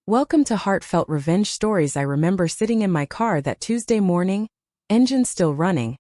Welcome to Heartfelt Revenge Stories. I remember sitting in my car that Tuesday morning, engine still running,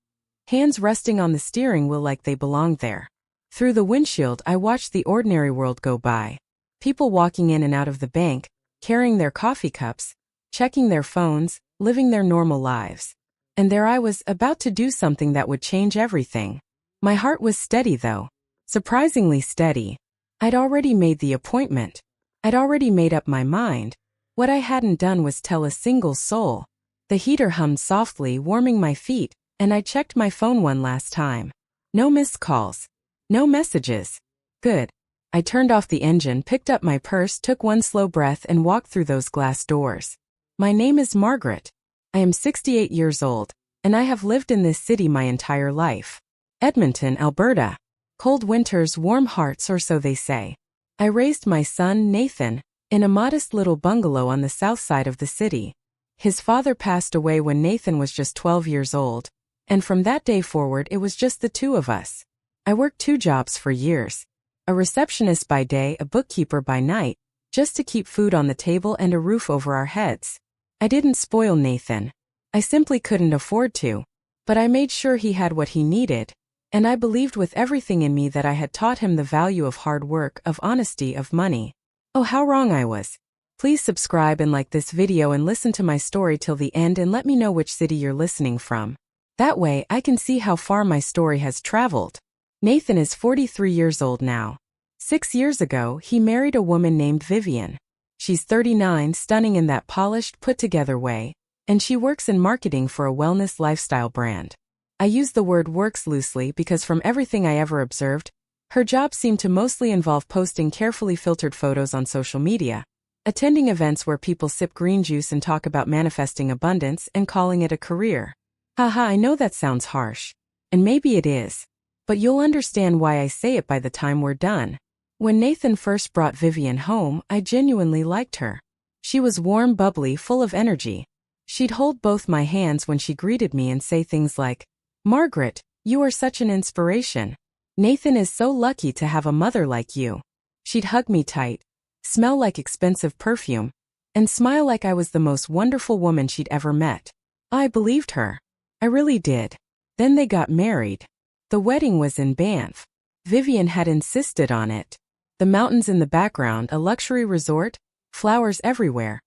hands resting on the steering wheel like they belonged there. Through the windshield, I watched the ordinary world go by. People walking in and out of the bank, carrying their coffee cups, checking their phones, living their normal lives. And there I was, about to do something that would change everything. My heart was steady though. Surprisingly steady. I'd already made the appointment. I'd already made up my mind. What I hadn't done was tell a single soul. The heater hummed softly, warming my feet, and I checked my phone one last time. No missed calls. No messages. Good. I turned off the engine, picked up my purse, took one slow breath, and walked through those glass doors. My name is Margaret. I am 68 years old, and I have lived in this city my entire life. Edmonton, Alberta. Cold winters, warm hearts, or so they say. I raised my son, Nathan, in a modest little bungalow on the south side of the city. His father passed away when Nathan was just 12 years old, and from that day forward it was just the two of us. I worked 2 jobs for years. A receptionist by day, a bookkeeper by night, just to keep food on the table and a roof over our heads. I didn't spoil Nathan. I simply couldn't afford to. But I made sure he had what he needed. And I believed with everything in me that I had taught him the value of hard work, of honesty, of money. Oh, how wrong I was. Please subscribe and like this video and listen to my story till the end and let me know which city you're listening from. That way, I can see how far my story has traveled. Nathan is 43 years old now. 6 years ago, he married a woman named Vivian. She's 39, stunning in that polished, put-together way, and she works in marketing for a wellness lifestyle brand. I use the word works loosely because from everything I ever observed, her job seemed to mostly involve posting carefully filtered photos on social media, attending events where people sip green juice and talk about manifesting abundance and calling it a career. Haha, I know that sounds harsh. And maybe it is. But you'll understand why I say it by the time we're done. When Nathan first brought Vivian home, I genuinely liked her. She was warm, bubbly, full of energy. She'd hold both my hands when she greeted me and say things like, "Margaret, you are such an inspiration. Nathan is so lucky to have a mother like you." She'd hug me tight, smell like expensive perfume, and smile like I was the most wonderful woman she'd ever met. I believed her. I really did. Then they got married. The wedding was in Banff. Vivian had insisted on it. The mountains in the background, a luxury resort, flowers everywhere.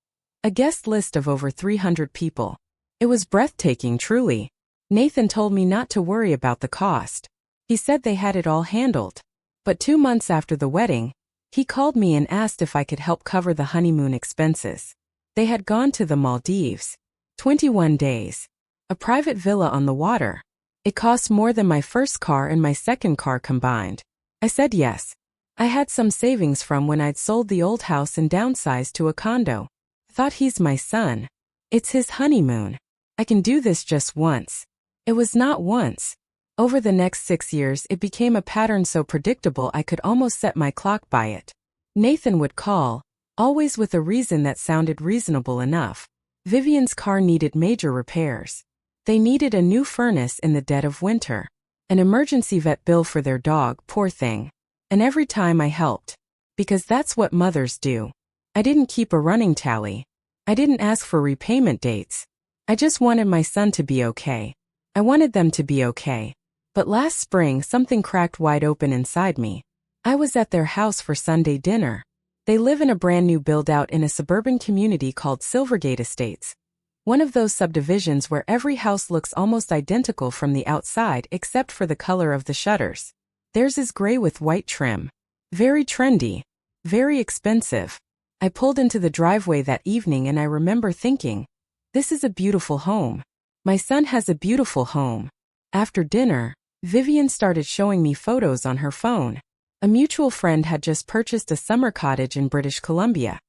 A guest list of over 300 people. It was breathtaking, truly. Nathan told me not to worry about the cost. He said they had it all handled. But 2 months after the wedding, he called me and asked if I could help cover the honeymoon expenses. They had gone to the Maldives. 21 days. A private villa on the water. It cost more than my first car and my second car combined. I said yes. I had some savings from when I'd sold the old house and downsized to a condo. Thought he's my son. It's his honeymoon. I can do this just once. It was not once. Over the next 6 years, it became a pattern so predictable I could almost set my clock by it. Nathan would call, always with a reason that sounded reasonable enough. Vivian's car needed major repairs. They needed a new furnace in the dead of winter. An emergency vet bill for their dog, poor thing. And every time I helped. Because that's what mothers do. I didn't keep a running tally. I didn't ask for repayment dates. I just wanted my son to be okay. I wanted them to be okay. But last spring, something cracked wide open inside me. I was at their house for Sunday dinner. They live in a brand new build-out in a suburban community called Silvergate Estates. One of those subdivisions where every house looks almost identical from the outside except for the color of the shutters. Theirs is gray with white trim. Very trendy. Very expensive. I pulled into the driveway that evening and I remember thinking, this is a beautiful home. My son has a beautiful home. After dinner, Vivian started showing me photos on her phone. A mutual friend had just purchased a summer cottage in British Columbia.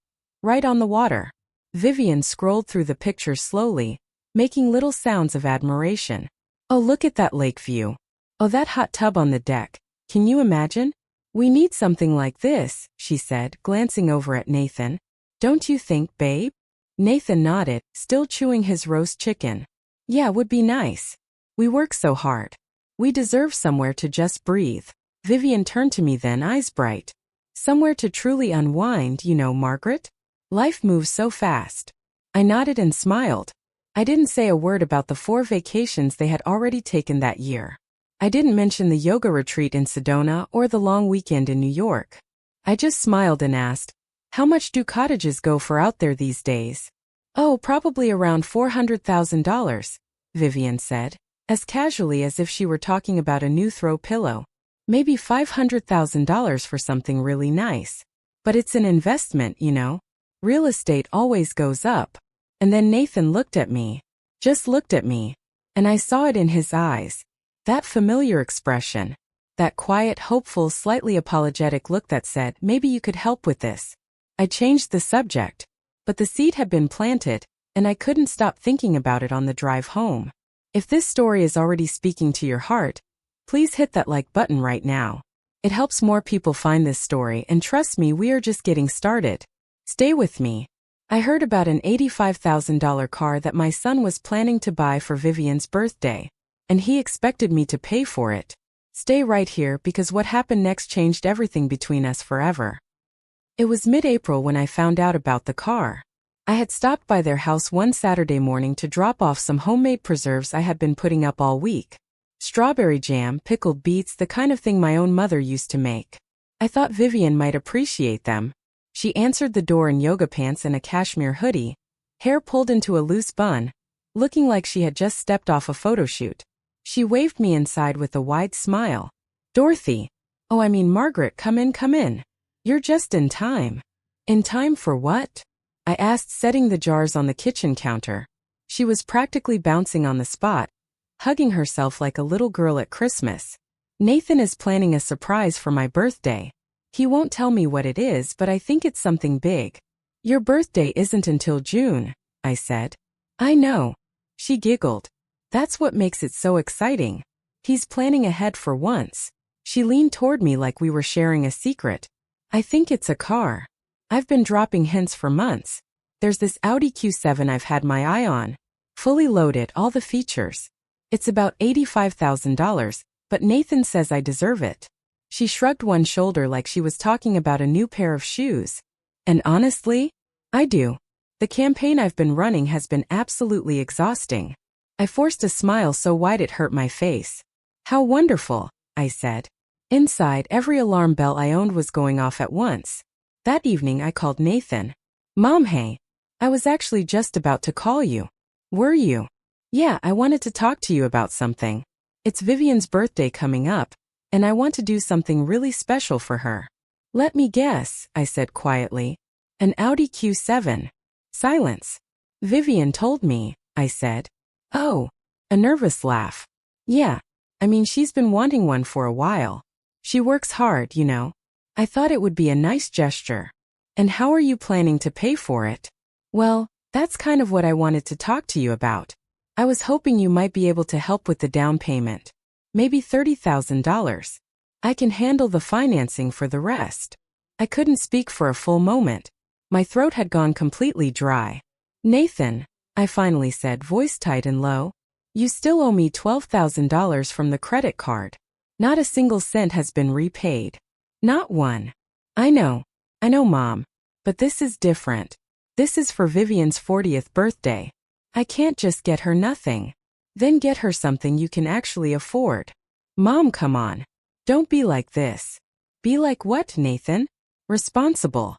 Right on the water. Vivian scrolled through the pictures slowly, making little sounds of admiration. Oh, look at that lake view. Oh, that hot tub on the deck. Can you imagine? We need something like this, she said, glancing over at Nathan. Don't you think, babe? Nathan nodded, still chewing his roast chicken. Yeah, would be nice. We work so hard. We deserve somewhere to just breathe. Vivian turned to me then, eyes bright. Somewhere to truly unwind, you know, Margaret? Life moves so fast. I nodded and smiled. I didn't say a word about the 4 vacations they had already taken that year. I didn't mention the yoga retreat in Sedona or the long weekend in New York. I just smiled and asked, "How much do cottages go for out there these days?" "Oh, probably around $400,000, Vivian said, as casually as if she were talking about a new throw pillow. "Maybe $500,000 for something really nice. But it's an investment, you know. Real estate always goes up." And then Nathan looked at me. Just looked at me. And I saw it in his eyes. That familiar expression. That quiet, hopeful, slightly apologetic look that said, "Maybe you could help with this." I changed the subject. But the seed had been planted, and I couldn't stop thinking about it on the drive home. If this story is already speaking to your heart, please hit that like button right now. It helps more people find this story, and trust me, we are just getting started. Stay with me. I heard about an $85,000 car that my son was planning to buy for Vivian's birthday, and he expected me to pay for it. Stay right here because what happened next changed everything between us forever. It was mid-April when I found out about the car. I had stopped by their house one Saturday morning to drop off some homemade preserves I had been putting up all week. Strawberry jam, pickled beets, the kind of thing my own mother used to make. I thought Vivian might appreciate them. She answered the door in yoga pants and a cashmere hoodie, hair pulled into a loose bun, looking like she had just stepped off a photo shoot. She waved me inside with a wide smile. "Dorothy. Oh, I mean Margaret, come in, come in. You're just in time." "In time for what?" I asked, setting the jars on the kitchen counter. She was practically bouncing on the spot, hugging herself like a little girl at Christmas. "Nathan is planning a surprise for my birthday. He won't tell me what it is, but I think it's something big." "Your birthday isn't until June," I said. "I know." She giggled. "That's what makes it so exciting. He's planning ahead for once." She leaned toward me like we were sharing a secret. "I think it's a car. I've been dropping hints for months. There's this Audi Q7 I've had my eye on. Fully loaded, all the features. It's about $85,000, but Nathan says I deserve it." She shrugged one shoulder like she was talking about a new pair of shoes. "And honestly, I do. The campaign I've been running has been absolutely exhausting." I forced a smile so wide it hurt my face. "How wonderful," I said. Inside, every alarm bell I owned was going off at once. That evening I called Nathan. "Mom, hey. I was actually just about to call you." "Were you?" "Yeah, I wanted to talk to you about something. It's Vivian's birthday coming up, and I want to do something really special for her." "Let me guess," I said quietly. "An Audi Q7. Silence. "Vivian told me," I said. "Oh." A nervous laugh. "Yeah. I mean, she's been wanting one for a while. She works hard, you know. I thought it would be a nice gesture." "And how are you planning to pay for it?" "Well, that's kind of what I wanted to talk to you about. I was hoping you might be able to help with the down payment. Maybe $30,000. I can handle the financing for the rest." I couldn't speak for a full moment. My throat had gone completely dry. "Nathan," I finally said, voice tight and low, "you still owe me $12,000 from the credit card. Not a single cent has been repaid. Not one." I know, Mom. But this is different. This is for Vivian's 40th birthday. I can't just get her nothing. Then get her something you can actually afford." "Mom, come on. Don't be like this." "Be like what, Nathan?" "Responsible."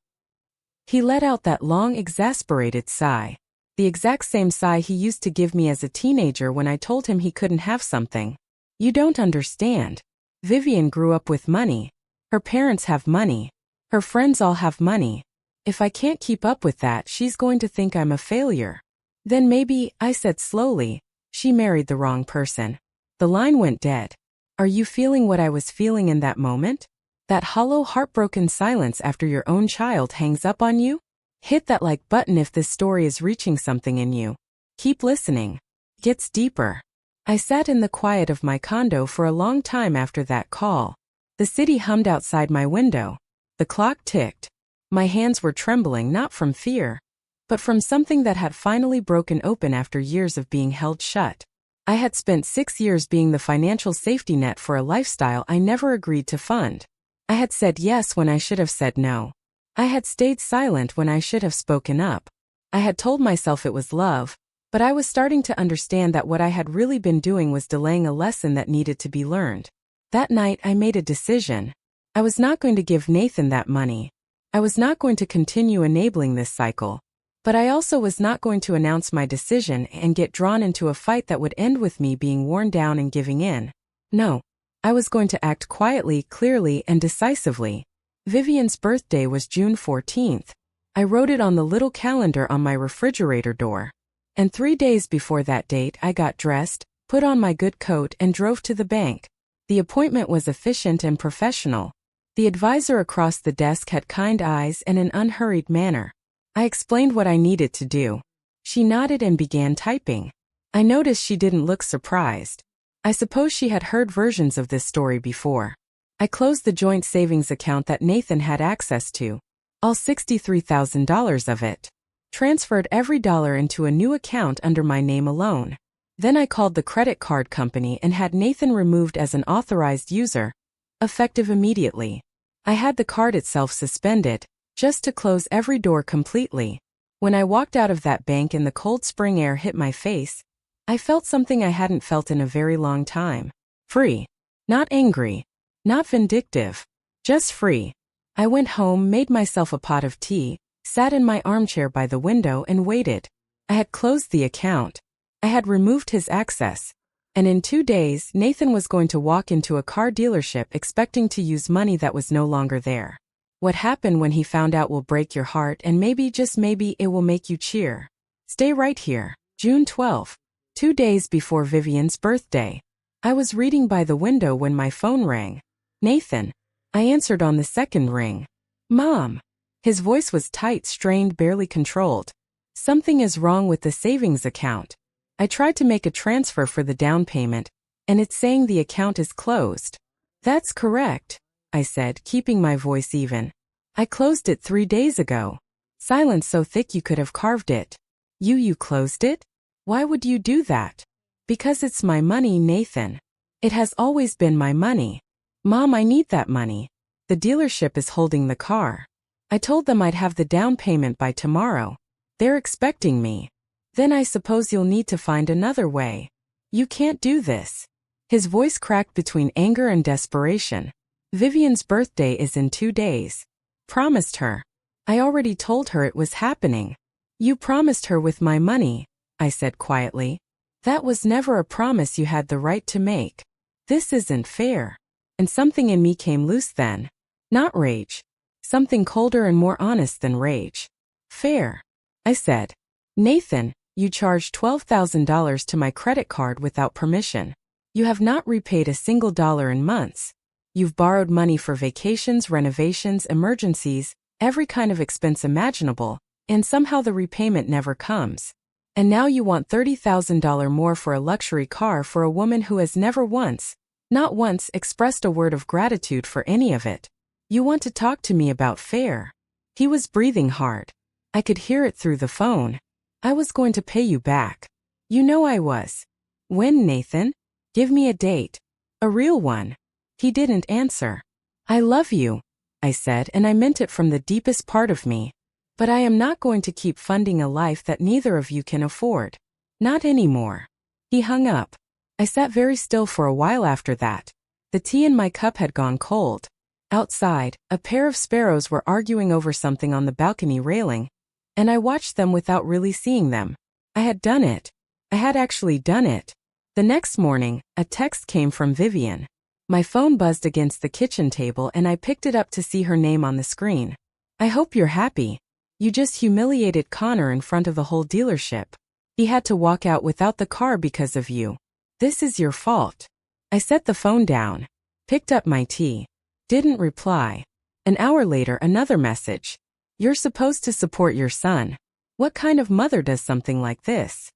He let out that long, exasperated sigh. The exact same sigh he used to give me as a teenager when I told him he couldn't have something. "You don't understand. Vivian grew up with money. Her parents have money. Her friends all have money. If I can't keep up with that, she's going to think I'm a failure." "Then maybe," I said slowly, "she married the wrong person." The line went dead. Are you feeling what I was feeling in that moment? That hollow, heartbroken silence after your own child hangs up on you? Hit that like button if this story is reaching something in you. Keep listening. Gets deeper. I sat in the quiet of my condo for a long time after that call. The city hummed outside my window. The clock ticked. My hands were trembling not from fear, but from something that had finally broken open after years of being held shut. I had spent 6 years being the financial safety net for a lifestyle I never agreed to fund. I had said yes when I should have said no. I had stayed silent when I should have spoken up. I had told myself it was love, but I was starting to understand that what I had really been doing was delaying a lesson that needed to be learned. That night I made a decision. I was not going to give Nathan that money. I was not going to continue enabling this cycle. But I also was not going to announce my decision and get drawn into a fight that would end with me being worn down and giving in. No. I was going to act quietly, clearly, and decisively. Vivian's birthday was June 14th. I wrote it on the little calendar on my refrigerator door. And 3 days before that date I got dressed, put on my good coat and drove to the bank. The appointment was efficient and professional. The advisor across the desk had kind eyes and an unhurried manner. I explained what I needed to do. She nodded and began typing. I noticed she didn't look surprised. I suppose she had heard versions of this story before. I closed the joint savings account that Nathan had access to. All $63,000 of it. Transferred every dollar into a new account under my name alone. Then I called the credit card company and had Nathan removed as an authorized user, effective immediately. I had the card itself suspended, just to close every door completely. When I walked out of that bank and the cold spring air hit my face, I felt something I hadn't felt in a very long time. Free. Not angry. Not vindictive. Just free. I went home, made myself a pot of tea, sat in my armchair by the window and waited. I had closed the account. I had removed his access. And in 2 days, Nathan was going to walk into a car dealership expecting to use money that was no longer there. What happened when he found out will break your heart, and maybe, just maybe, it will make you cheer. Stay right here. June 12. 2 days before Vivian's birthday. I was reading by the window when my phone rang. Nathan. I answered on the second ring. Mom. His voice was tight, strained, barely controlled. Something is wrong with the savings account. I tried to make a transfer for the down payment, and it's saying the account is closed. That's correct, I said, keeping my voice even. I closed it 3 days ago. Silence so thick you could have carved it. You closed it? Why would you do that? Because it's my money, Nathan. It has always been my money. Mom, I need that money. The dealership is holding the car. I told them I'd have the down payment by tomorrow. They're expecting me. Then I suppose you'll need to find another way. You can't do this. His voice cracked between anger and desperation. Vivian's birthday is in 2 days. Promised her. I already told her it was happening. You promised her with my money, I said quietly. That was never a promise you had the right to make. This isn't fair. And something in me came loose then. Not rage. Something colder and more honest than rage. Fair. I said. Nathan, you charged $12,000 to my credit card without permission. You have not repaid a single dollar in months. You've borrowed money for vacations, renovations, emergencies, every kind of expense imaginable, and somehow the repayment never comes. And now you want $30,000 more for a luxury car for a woman who has never once, not once, expressed a word of gratitude for any of it. You want to talk to me about fair. He was breathing hard. I could hear it through the phone. I was going to pay you back. You know I was. When, Nathan? Give me a date. A real one. He didn't answer. I love you, I said, and I meant it from the deepest part of me. But I am not going to keep funding a life that neither of you can afford. Not anymore. He hung up. I sat very still for a while after that. The tea in my cup had gone cold. Outside, a pair of sparrows were arguing over something on the balcony railing, and I watched them without really seeing them. I had done it. I had actually done it. The next morning, a text came from Vivian. My phone buzzed against the kitchen table and I picked it up to see her name on the screen. I hope you're happy. You just humiliated Connor in front of the whole dealership. He had to walk out without the car because of you. This is your fault. I set the phone down, picked up my tea, didn't reply. An hour later, another message. You're supposed to support your son. What kind of mother does something like this?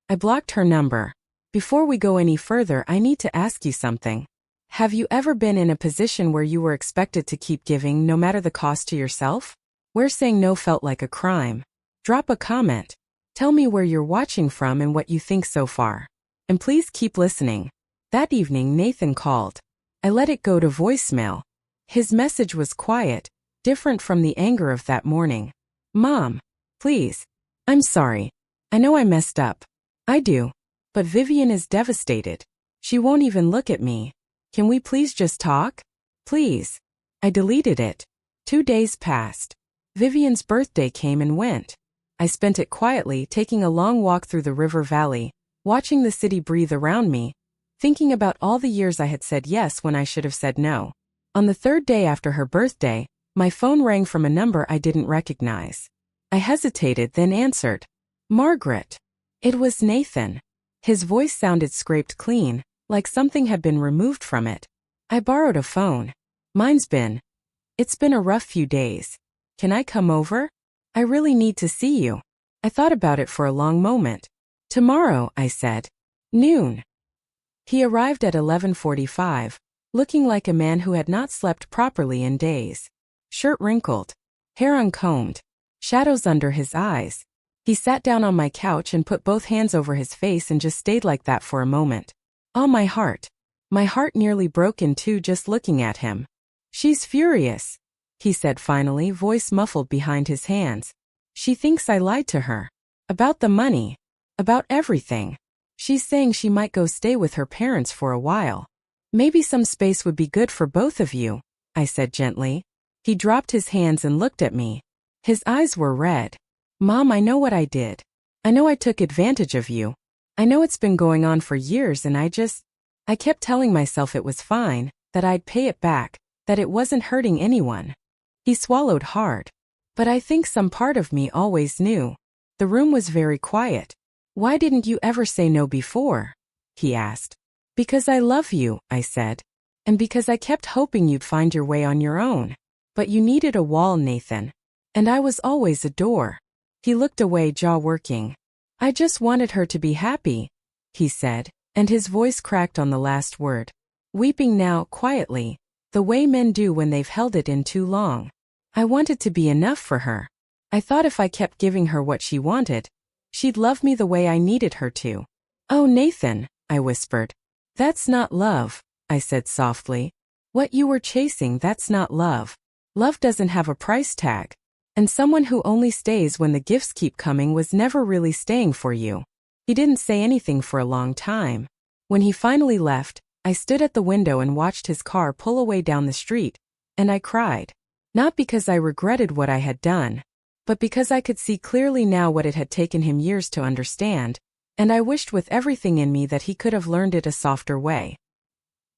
I blocked her number. Before we go any further, I need to ask you something. Have you ever been in a position where you were expected to keep giving no matter the cost to yourself? Where saying no felt like a crime? Drop a comment. Tell me where you're watching from and what you think so far. And please keep listening. That evening, Nathan called. I let it go to voicemail. His message was quiet, different from the anger of that morning. Mom, please. I'm sorry. I know I messed up. I do. But Vivian is devastated. She won't even look at me. Can we please just talk? Please. I deleted it. 2 days passed. Vivian's birthday came and went. I spent it quietly, taking a long walk through the river valley, watching the city breathe around me, thinking about all the years I had said yes when I should have said no. On the 3rd day after her birthday, my phone rang from a number I didn't recognize. I hesitated, then answered. Margaret. It was Nathan. His voice sounded scraped clean, like something had been removed from it. I borrowed a phone. It's been a rough few days. Can I come over? I really need to see you. I thought about it for a long moment. Tomorrow, I said. Noon. He arrived at 11:45, looking like a man who had not slept properly in days. Shirt wrinkled, hair uncombed, shadows under his eyes. He sat down on my couch and put both hands over his face and just stayed like that for a moment. Oh, my heart. My heart nearly broke in two just looking at him. She's furious, he said finally, voice muffled behind his hands. She thinks I lied to her. About the money. About everything. She's saying she might go stay with her parents for a while. Maybe some space would be good for both of you, I said gently. He dropped his hands and looked at me. His eyes were red. Mom, I know what I did. I know I took advantage of you. I know it's been going on for years and I kept telling myself it was fine, that I'd pay it back, that it wasn't hurting anyone. He swallowed hard. But I think some part of me always knew. The room was very quiet. Why didn't you ever say no before? He asked. Because I love you, I said. And because I kept hoping you'd find your way on your own. But you needed a wall, Nathan. And I was always a door. He looked away, jaw working. I just wanted her to be happy, he said, and his voice cracked on the last word. Weeping now, quietly, the way men do when they've held it in too long. I wanted to be enough for her. I thought if I kept giving her what she wanted, she'd love me the way I needed her to. Oh, Nathan, I whispered. That's not love, I said softly. What you were chasing, that's not love. Love doesn't have a price tag. And someone who only stays when the gifts keep coming was never really staying for you. He didn't say anything for a long time. When he finally left, I stood at the window and watched his car pull away down the street, and I cried. Not because I regretted what I had done, but because I could see clearly now what it had taken him years to understand, and I wished with everything in me that he could have learned it a softer way.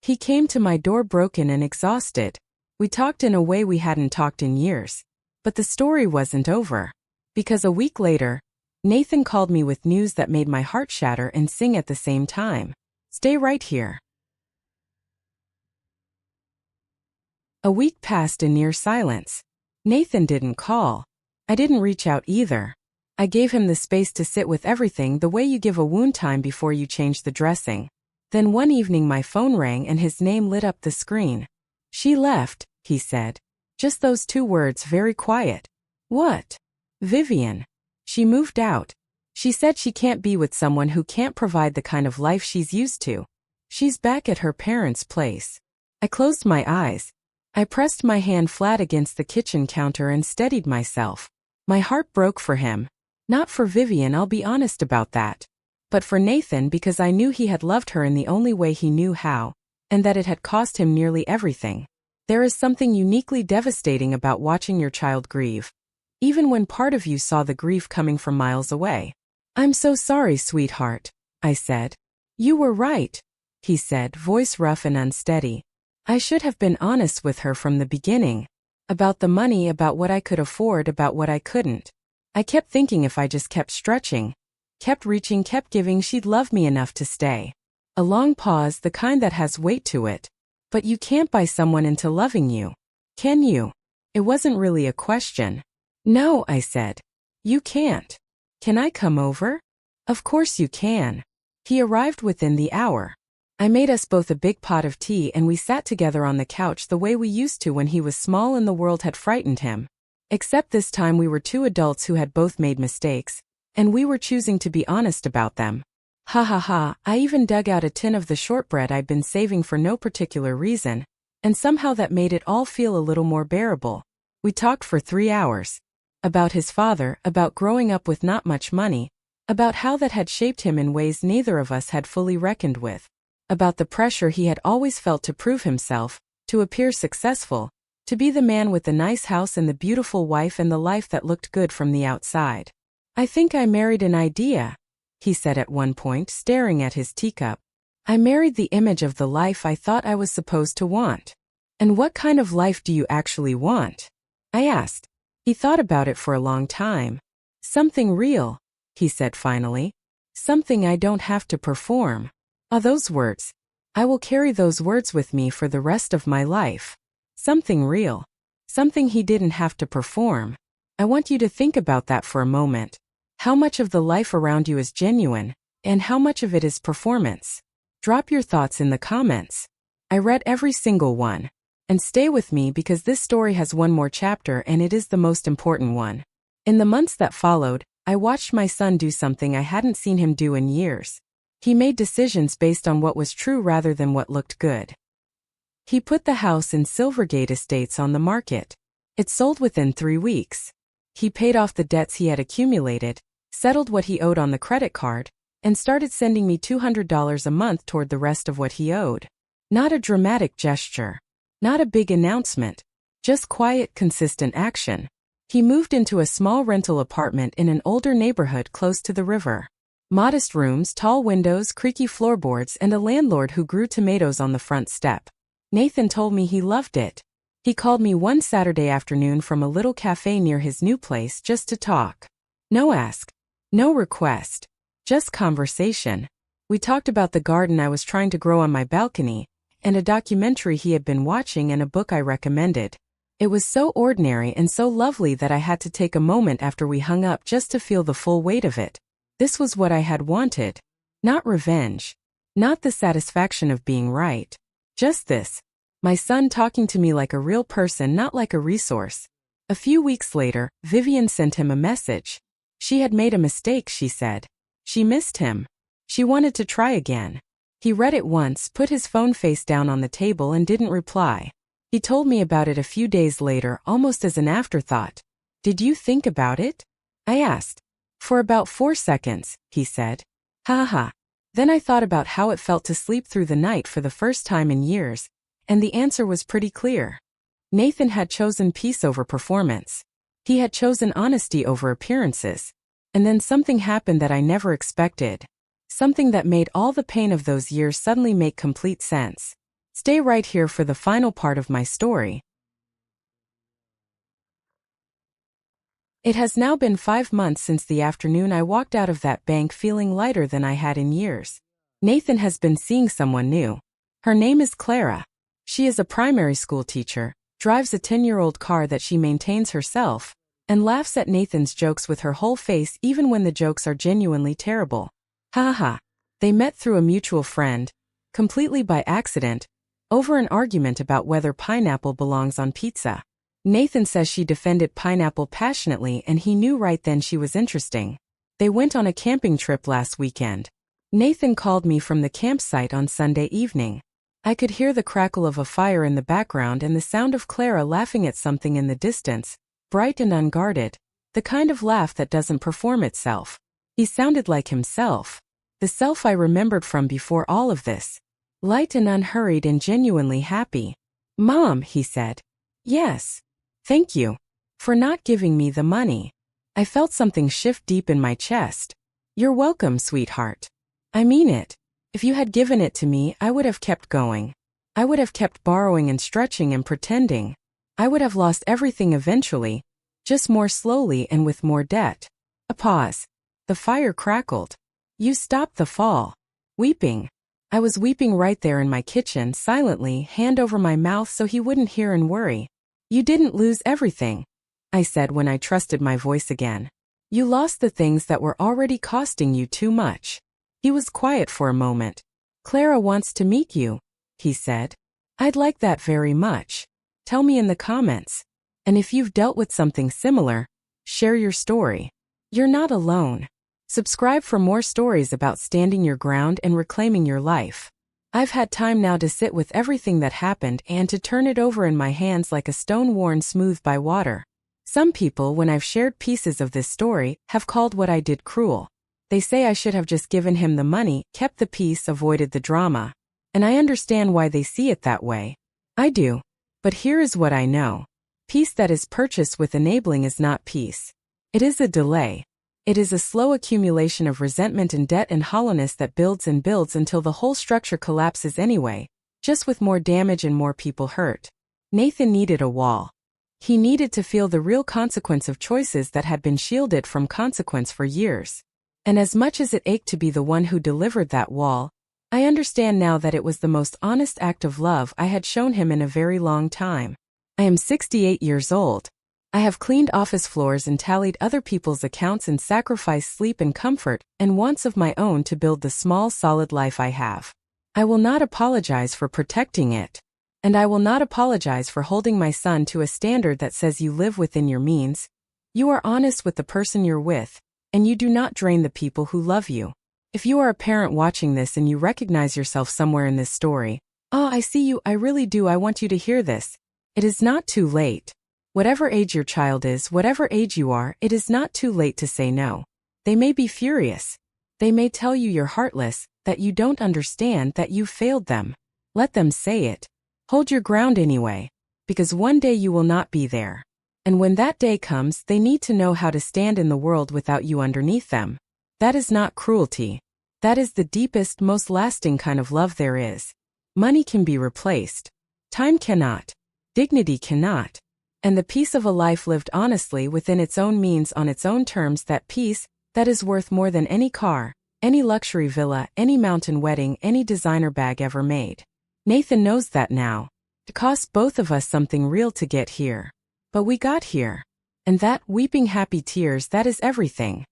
He came to my door broken and exhausted. We talked in a way we hadn't talked in years. But the story wasn't over. Because a week later, Nathan called me with news that made my heart shatter and sing at the same time. Stay right here. A week passed in near silence. Nathan didn't call. I didn't reach out either. I gave him the space to sit with everything the way you give a wound time before you change the dressing. Then one evening my phone rang and his name lit up the screen. She left, he said. Just those 2 words, very quiet. What? Vivian. She moved out. She said she can't be with someone who can't provide the kind of life she's used to. She's back at her parents' place. I closed my eyes. I pressed my hand flat against the kitchen counter and steadied myself. My heart broke for him. Not for Vivian, I'll be honest about that. But for Nathan, because I knew he had loved her in the only way he knew how, and that it had cost him nearly everything. There is something uniquely devastating about watching your child grieve, even when part of you saw the grief coming from miles away. I'm so sorry, sweetheart, I said. You were right, he said, voice rough and unsteady. I should have been honest with her from the beginning. About the money, about what I could afford, about what I couldn't. I kept thinking if I just kept stretching, kept reaching, kept giving, she'd love me enough to stay. A long pause, the kind that has weight to it. But you can't buy someone into loving you, can you? It wasn't really a question. No, I said. You can't. Can I come over? Of course you can. He arrived within the hour. I made us both a big pot of tea and we sat together on the couch the way we used to when he was small and the world had frightened him. Except this time we were 2 adults who had both made mistakes, and we were choosing to be honest about them. Ha ha ha, I even dug out a tin of the shortbread I'd been saving for no particular reason, and somehow that made it all feel a little more bearable. We talked for 3 hours. About his father, about growing up with not much money, about how that had shaped him in ways neither of us had fully reckoned with, about the pressure he had always felt to prove himself, to appear successful, to be the man with the nice house and the beautiful wife and the life that looked good from the outside. "I think I married an idea," he said at one point, staring at his teacup. "I married the image of the life I thought I was supposed to want." "And what kind of life do you actually want?" I asked. He thought about it for a long time. "Something real," he said finally. "Something I don't have to perform." Ah, those words. I will carry those words with me for the rest of my life. Something real. Something he didn't have to perform. I want you to think about that for a moment. How much of the life around you is genuine, and how much of it is performance? Drop your thoughts in the comments. I read every single one. And stay with me because this story has one more chapter and it is the most important one. In the months that followed, I watched my son do something I hadn't seen him do in years. He made decisions based on what was true rather than what looked good. He put the house in Silvergate Estates on the market. It sold within 3 weeks. He paid off the debts he had accumulated, settled what he owed on the credit card, and started sending me $200 a month toward the rest of what he owed. Not a dramatic gesture. Not a big announcement. Just quiet, consistent action. He moved into a small rental apartment in an older neighborhood close to the river. Modest rooms, tall windows, creaky floorboards, and a landlord who grew tomatoes on the front step. Nathan told me he loved it. He called me one Saturday afternoon from a little cafe near his new place just to talk. No ask. No request. Just conversation. We talked about the garden I was trying to grow on my balcony, and a documentary he had been watching and a book I recommended. It was so ordinary and so lovely that I had to take a moment after we hung up just to feel the full weight of it. This was what I had wanted. Not revenge. Not the satisfaction of being right. Just this. My son talking to me like a real person, not like a resource. A few weeks later, Vivian sent him a message. She had made a mistake, she said. She missed him. She wanted to try again. He read it once, put his phone face down on the table and didn't reply. He told me about it a few days later, almost as an afterthought. "Did you think about it?" I asked. "For about 4 seconds," he said. "Ha ha." Then I thought about how it felt to sleep through the night for the first time in years, and the answer was pretty clear. Nathan had chosen peace over performance. He had chosen honesty over appearances. And then something happened that I never expected. Something that made all the pain of those years suddenly make complete sense. Stay right here for the final part of my story. It has now been 5 months since the afternoon I walked out of that bank feeling lighter than I had in years. Nathan has been seeing someone new. Her name is Clara. She is a primary school teacher, drives a 10-year-old car that she maintains herself, and laughs at Nathan's jokes with her whole face even when the jokes are genuinely terrible. Ha ha. They met through a mutual friend, completely by accident, over an argument about whether pineapple belongs on pizza. Nathan says she defended pineapple passionately and he knew right then she was interesting. They went on a camping trip last weekend. Nathan called me from the campsite on Sunday evening. I could hear the crackle of a fire in the background and the sound of Clara laughing at something in the distance, bright and unguarded, the kind of laugh that doesn't perform itself. He sounded like himself. The self I remembered from before all of this. Light and unhurried and genuinely happy. "Mom," he said. "Yes. Thank you. For not giving me the money." I felt something shift deep in my chest. "You're welcome, sweetheart. I mean it. If you had given it to me, I would have kept going. I would have kept borrowing and stretching and pretending. I would have lost everything eventually, just more slowly and with more debt." A pause. The fire crackled. "You stopped the fall." Weeping. I was weeping right there in my kitchen, silently, hand over my mouth so he wouldn't hear and worry. "You didn't lose everything," I said when I trusted my voice again. "You lost the things that were already costing you too much." He was quiet for a moment. "Clara wants to meet you," he said. "I'd like that very much. Tell me in the comments. And if you've dealt with something similar, share your story. You're not alone. Subscribe for more stories about standing your ground and reclaiming your life. I've had time now to sit with everything that happened and to turn it over in my hands like a stone worn smooth by water. Some people, when I've shared pieces of this story, have called what I did cruel. They say I should have just given him the money, kept the peace, avoided the drama. And I understand why they see it that way. I do. But here is what I know. Peace that is purchased with enabling is not peace. It is a delay. It is a slow accumulation of resentment and debt and hollowness that builds and builds until the whole structure collapses anyway, just with more damage and more people hurt. Nathan needed a wall. He needed to feel the real consequence of choices that had been shielded from consequence for years. And as much as it ached to be the one who delivered that wall, I understand now that it was the most honest act of love I had shown him in a very long time. I am 68 years old. I have cleaned office floors and tallied other people's accounts and sacrificed sleep and comfort and wants of my own to build the small, solid life I have. I will not apologize for protecting it. And I will not apologize for holding my son to a standard that says you live within your means. You are honest with the person you're with, and you do not drain the people who love you. If you are a parent watching this and you recognize yourself somewhere in this story, I see you, I really do, I want you to hear this. It is not too late. Whatever age your child is, whatever age you are, it is not too late to say no. They may be furious. They may tell you you're heartless, that you don't understand, that you failed them. Let them say it. Hold your ground anyway, because one day you will not be there. And when that day comes, they need to know how to stand in the world without you underneath them. That is not cruelty. That is the deepest, most lasting kind of love there is. Money can be replaced. Time cannot. Dignity cannot. And the peace of a life lived honestly within its own means on its own terms, that peace, that is worth more than any car, any luxury villa, any mountain wedding, any designer bag ever made. Nathan knows that now. It cost both of us something real to get here. But we got here. And that, weeping happy tears, that is everything.